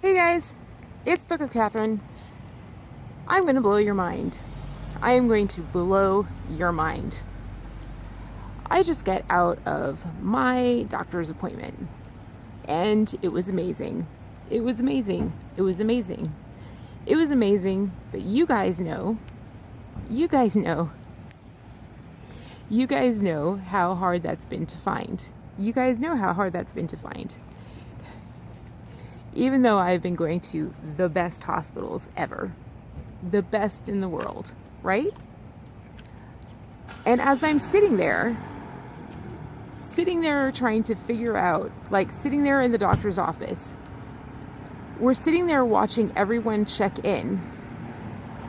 Hey guys, it's Book of Katherine. I'm going to blow your mind. I am going to blow your mind. I just got out of my doctor's appointment and it was amazing. It was amazing. It was amazing. It was amazing, but you guys know how hard that's been to find. You guys know how hard that's been to find. Even though I've been going to the best hospitals ever, the best in the world, right? And as I'm sitting there trying to figure out, like sitting there in the doctor's office, we're sitting there watching everyone check in,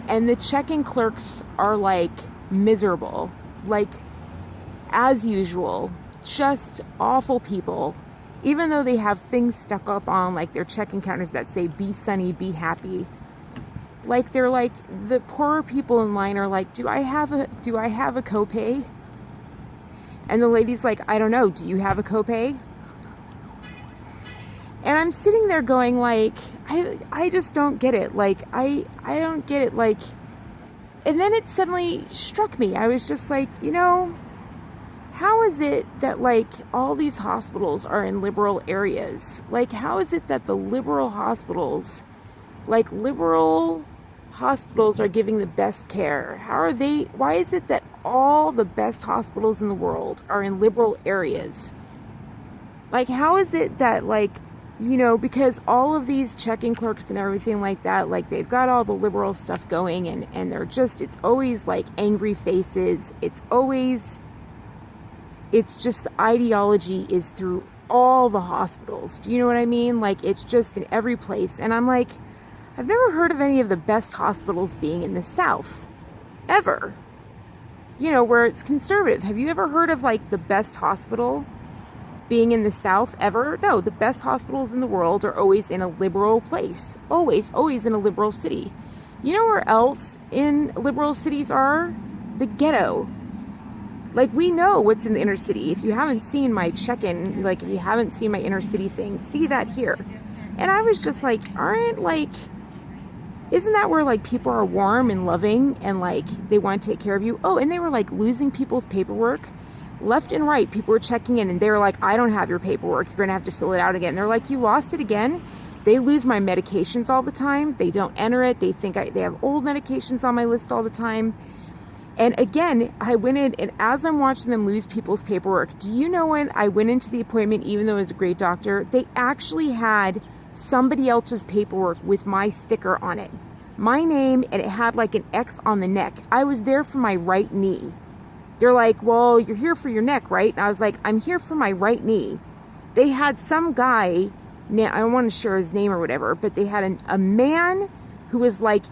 and the check-in clerks are like miserable, like as usual, just awful people. Even though they have things stuck up on like their check-in counters that say be sunny, be happy, like they're like, the poorer people in line are like, do I have a copay? And the lady's like, I don't know, do you have a copay? And I'm sitting there going like, I just don't get it. Like I don't get it. Like, and then it suddenly struck me. I was just like, how is it that like all these hospitals are in liberal areas? Like, how is it that the liberal hospitals are giving the best care? Why is it that all the best hospitals in the world are in liberal areas? Like, how is it that because all of these check-in clerks and everything like that, like they've got all the liberal stuff going and they're just, it's always like angry faces. It's just the ideology is through all the hospitals. Do you know what I mean? Like, it's just in every place. And I'm like, I've never heard of any of the best hospitals being in the South, ever. Where it's conservative. Have you ever heard of like the best hospital being in the South ever? No, the best hospitals in the world are always in a liberal place. Always in a liberal city. You know where else in liberal cities are? The ghetto. Like, we know what's in the inner city. If you haven't seen my check-in, like if you haven't seen my inner city thing, see that here. And I was just like, isn't that where like people are warm and loving and like they want to take care of you? Oh, and they were like losing people's paperwork left and right. People were checking in and they were like, I don't have your paperwork. You're going to have to fill it out again. They're like, you lost it again? They lose my medications all the time. They don't enter it. They think they have old medications on my list all the time. And again, I went in, and as I'm watching them lose people's paperwork, do you know when I went into the appointment, even though it was a great doctor, they actually had somebody else's paperwork with my sticker on it. My name, and it had like an X on the neck. I was there for my right knee. They're like, well, you're here for your neck, right? And I was like, I'm here for my right knee. They had some guy, I don't want to share his name or whatever, but they had a man who was like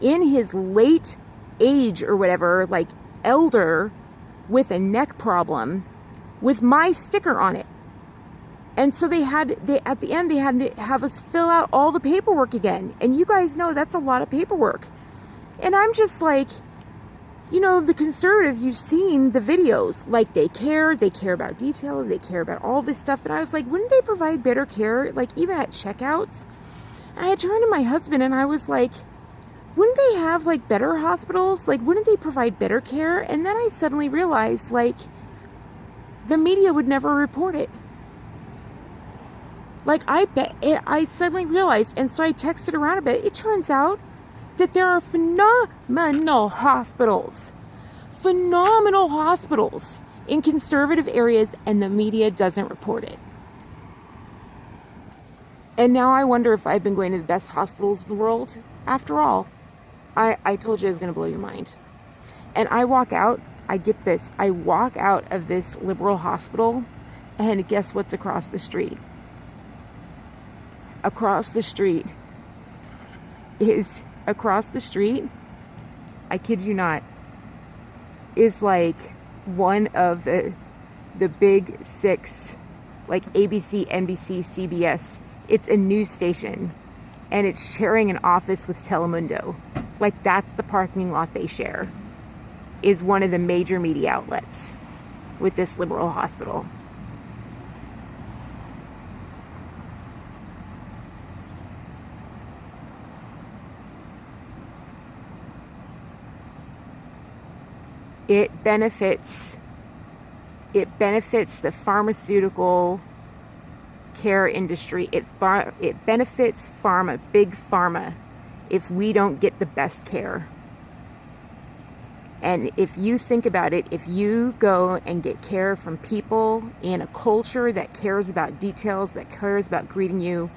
in his late age or whatever, like elder, with a neck problem with my sticker on it. And so at the end they had to have us fill out all the paperwork again. And you guys know that's a lot of paperwork. And I'm just like, the conservatives, you've seen the videos, like they care about details, they care about all this stuff. And I was like, wouldn't they provide better care, like even at checkouts? And I turned to my husband and I was like, wouldn't they have like better hospitals? Like, wouldn't they provide better care? And then I suddenly realized like the media would never report it. Like, I suddenly realized, and so I texted around a bit. It turns out that there are phenomenal hospitals in conservative areas, and the media doesn't report it. And now I wonder if I've been going to the best hospitals in the world after all. I told you I was going to blow your mind. And I walk out of this liberal hospital, and guess what's across the street? Across the street, I kid you not, is like one of the big six, like ABC, NBC, CBS. It's a news station, and it's sharing an office with Telemundo. Like, that's the parking lot they share, is one of the major media outlets with this liberal hospital. it benefits the pharmaceutical care industry. It benefits pharma, big pharma, if we don't get the best care. And if you think about it, if you go and get care from people in a culture that cares about details, that cares about greeting you,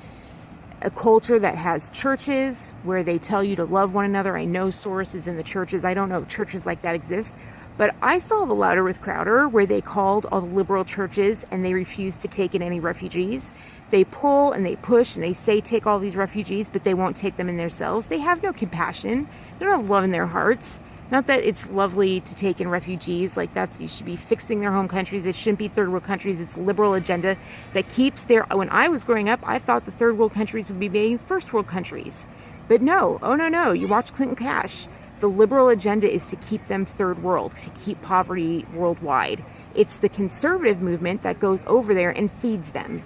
a culture that has churches where they tell you to love one another. I know sources in the churches. I don't know if churches like that exist. But I saw the Louder with Crowder where they called all the liberal churches and they refused to take in any refugees. They pull and they push and they say take all these refugees, but they won't take them in themselves. They have no compassion. They don't have love in their hearts. Not that it's lovely to take in refugees, like you should be fixing their home countries. It shouldn't be third world countries. It's a liberal agenda that keeps when I was growing up, I thought the third world countries would be being first world countries. But no, oh no, you watch Clinton Cash. The liberal agenda is to keep them third world, to keep poverty worldwide. It's the conservative movement that goes over there and feeds them.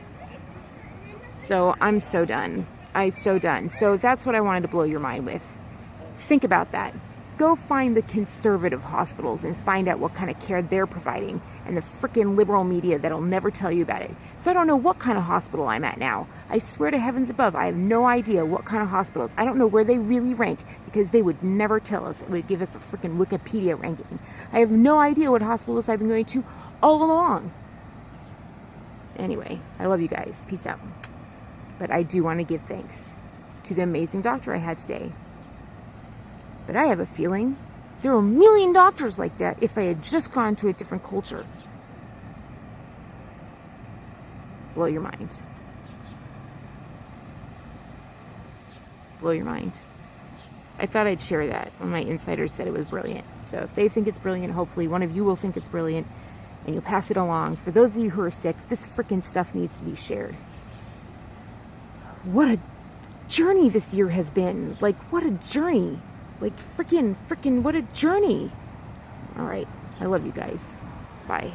So I'm so done. So that's what I wanted to blow your mind with. Think about that. Go find the conservative hospitals and find out what kind of care they're providing, and the freaking liberal media that'll never tell you about it. So I don't know what kind of hospital I'm at now. I swear to heavens above, I have no idea what kind of hospitals. I don't know where they really rank because they would never tell us. It would give us a freaking Wikipedia ranking. I have no idea what hospitals I've been going to all along. Anyway, I love you guys. Peace out. But I do want to give thanks to the amazing doctor I had today. But I have a feeling there are a million doctors like that if I had just gone to a different culture. Blow your mind. Blow your mind. I thought I'd share that when my insiders said it was brilliant. So if they think it's brilliant, hopefully one of you will think it's brilliant and you'll pass it along. For those of you who are sick, this freaking stuff needs to be shared. What a journey this year has been. Like, what a journey. Like, freaking, what a journey. All right. I love you guys. Bye.